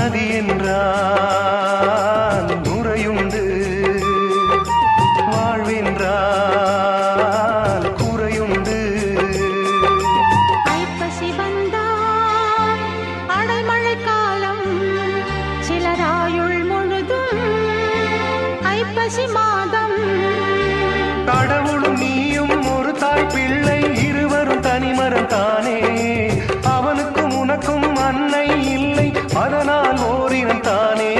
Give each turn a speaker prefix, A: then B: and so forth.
A: நதி என்றால் நுரையுண்டு, வாழ்வென்றால் குறையுண்டு.
B: ஐப்பசி வந்தால் அடைமழை காலம், சிலராயுள் முழுதும் ஐப்பசி மாதம்.
A: கடவுளும் நீயும் ஒரு தாய் பிள்ளை, இருவரும் தனிமரம் தானே. அவனுக்கும் உனக்கும் அன்னை இல்லை, அதனால் ஓரினம் தானே.